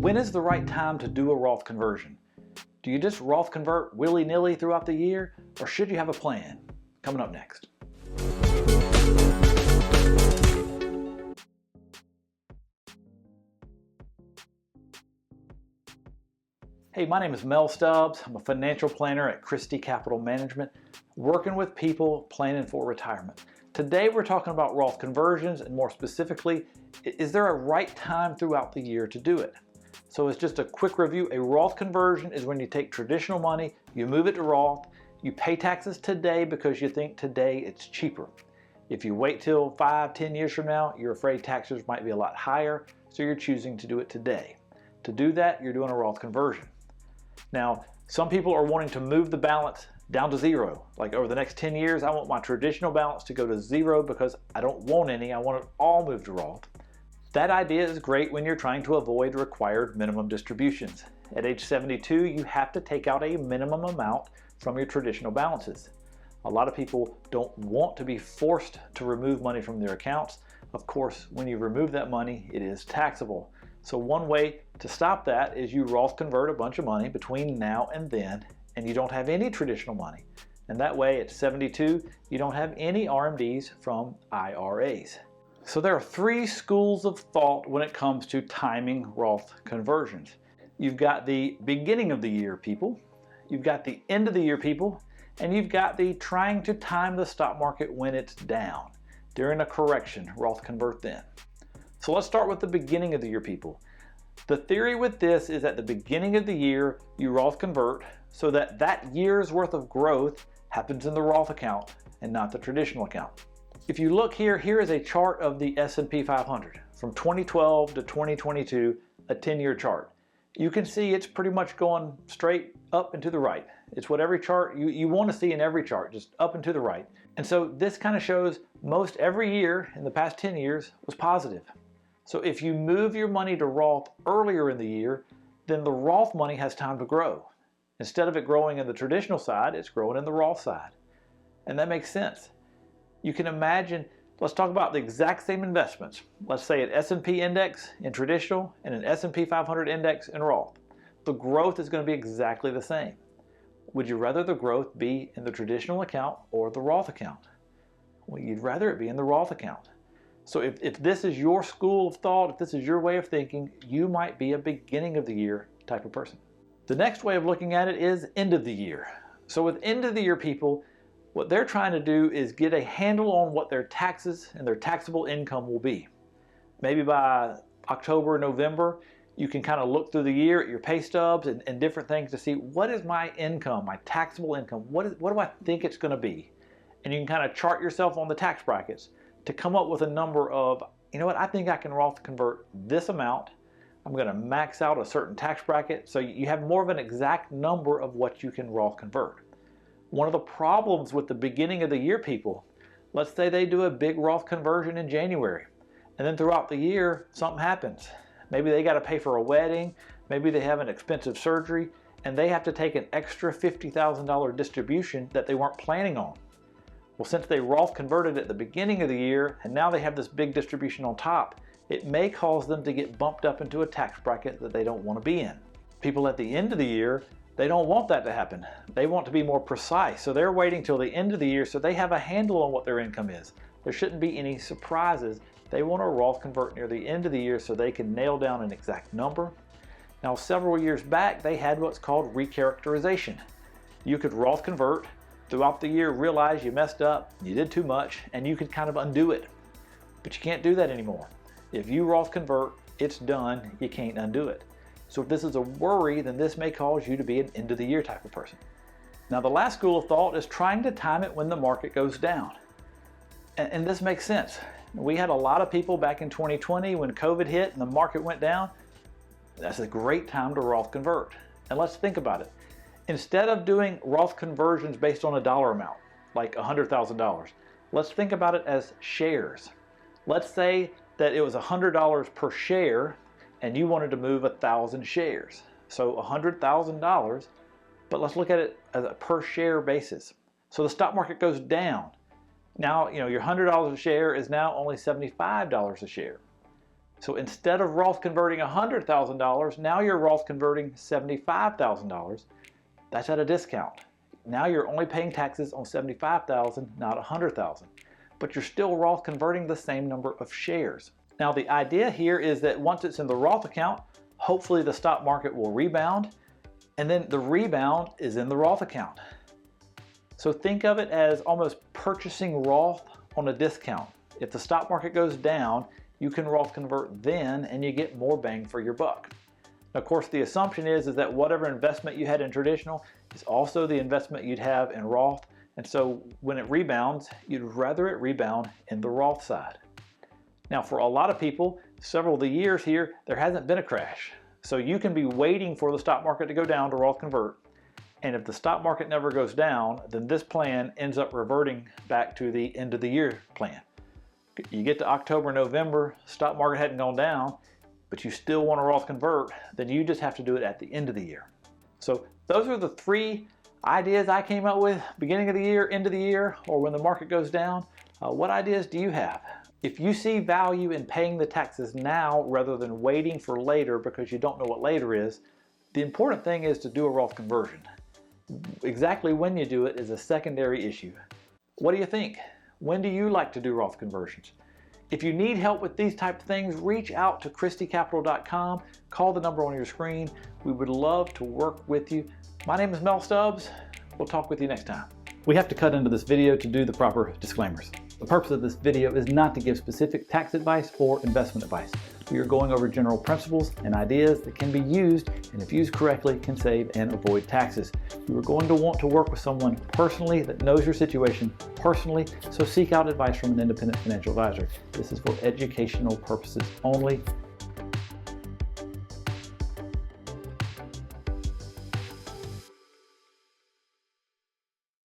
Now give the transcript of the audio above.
When is the right time to do a Roth conversion? Do you just Roth convert willy-nilly throughout the year, or should you have a plan? Coming up next. Hey, my name is Mel Stubbs. I'm a financial planner at Christy Capital Management, working with people planning for retirement. Today we're talking about Roth conversions, and more specifically, is there a right time throughout the year to do it? So it's just a quick review. A Roth conversion is when you take traditional money, you move it to Roth, you pay taxes today because you think today it's cheaper. If you wait till 5-10 years from now, you're afraid taxes might be a lot higher, so you're choosing to do it today. To do that, you're doing a Roth conversion. Now, some people are wanting to move the balance down to zero. Like over the next 10 years, I want my traditional balance to go to zero because I don't want any. I want it all moved to Roth. That idea is great when you're trying to avoid required minimum distributions. At age 72, you have to take out a minimum amount from your traditional balances. A lot of people don't want to be forced to remove money from their accounts. Of course, when you remove that money, it is taxable. So one way to stop that is you Roth convert a bunch of money between now and then, and you don't have any traditional money. And that way at 72, you don't have any RMDs from IRAs. So there are three schools of thought when it comes to timing Roth conversions. You've got the beginning of the year people, you've got the end of the year people, and you've got the trying to time the stock market when it's down. During a correction, Roth convert then. So let's start with the beginning of the year people. The theory with this is at the beginning of the year, you Roth convert so that that year's worth of growth happens in the Roth account and not the traditional account. If you look here, here is a chart of the S&P 500 from 2012 to 2022, a 10-year chart. You can see it's pretty much going straight up and to the right. It's what every chart you want to see in every chart, just up and to the right. And so this kind of shows most every year in the past 10 years was positive. So if you move your money to Roth earlier in the year, then the Roth money has time to grow. Instead of it growing in the traditional side, it's growing in the Roth side. And that makes sense. You can imagine, let's talk about the exact same investments. Let's say an S&P index in traditional and an S&P 500 index in Roth. The growth is going to be exactly the same. Would you rather the growth be in the traditional account or the Roth account? Well, you'd rather it be in the Roth account. So if this is your school of thought, if this is your way of thinking, you might be a beginning of the year type of person. The next way of looking at it is end of the year. So with end of the year people, what they're trying to do is get a handle on what their taxes and their taxable income will be. Maybe by October, November, you can kind of look through the year at your pay stubs and different things to see what is my income, my taxable income, what do I think it's going to be? And you can kind of chart yourself on the tax brackets to come up with a number of, you know what, I think I can Roth convert this amount. I'm going to max out a certain tax bracket. So you have more of an exact number of what you can Roth convert. One of the problems with the beginning of the year people, let's say they do a big Roth conversion in January, and then throughout the year, something happens. Maybe they got to pay for a wedding, maybe they have an expensive surgery, and they have to take an extra $50,000 distribution that they weren't planning on. Well, since they Roth converted at the beginning of the year, and now they have this big distribution on top, it may cause them to get bumped up into a tax bracket that they don't want to be in. People at the end of the year, they don't want that to happen. They want to be more precise. So they're waiting till the end of the year so they have a handle on what their income is. There shouldn't be any surprises. They want to Roth convert near the end of the year so they can nail down an exact number. Now, several years back, they had what's called recharacterization. You could Roth convert throughout the year, realize you messed up, you did too much, and you could kind of undo it. But you can't do that anymore. If you Roth convert, it's done. You can't undo it. So if this is a worry, then this may cause you to be an end of the year type of person. Now the last school of thought is trying to time it when the market goes down. And this makes sense. We had a lot of people back in 2020 when COVID hit and the market went down. That's a great time to Roth convert. And let's think about it. Instead of doing Roth conversions based on a dollar amount, like $100,000, let's think about it as shares. Let's say that it was $100 per share and you wanted to move 1,000 shares. So $100,000, but let's look at it as a per share basis. So the stock market goes down. Now, your $100 a share is now only $75 a share. So instead of Roth converting $100,000, now you're Roth converting $75,000. That's at a discount. Now you're only paying taxes on $75,000, not $100,000. But you're still Roth converting the same number of shares. Now the idea here is that once it's in the Roth account, hopefully the stock market will rebound, and then the rebound is in the Roth account. So think of it as almost purchasing Roth on a discount. If the stock market goes down, you can Roth convert then and you get more bang for your buck. Of course, the assumption is that whatever investment you had in traditional is also the investment you'd have in Roth. And so when it rebounds, you'd rather it rebound in the Roth side. Now, for a lot of people, several of the years here, there hasn't been a crash. So you can be waiting for the stock market to go down to Roth convert. And if the stock market never goes down, then this plan ends up reverting back to the end of the year plan. You get to October, November, stock market hadn't gone down, but you still want to Roth convert, then you just have to do it at the end of the year. So those are the three ideas I came up with: beginning of the year, end of the year, or when the market goes down. What ideas do you have? If you see value in paying the taxes now rather than waiting for later because you don't know what later is, the important thing is to do a Roth conversion. Exactly when you do it is a secondary issue. What do you think? When do you like to do Roth conversions? If you need help with these type of things, reach out to christycapital.com. Call the number on your screen. We would love to work with you. My name is Mel Stubbs. We'll talk with you next time. We have to cut into this video to do the proper disclaimers. The purpose of this video is not to give specific tax advice or investment advice. We are going over general principles and ideas that can be used, and if used correctly, can save and avoid taxes. You are going to want to work with someone personally that knows your situation personally, so seek out advice from an independent financial advisor. This is for educational purposes only.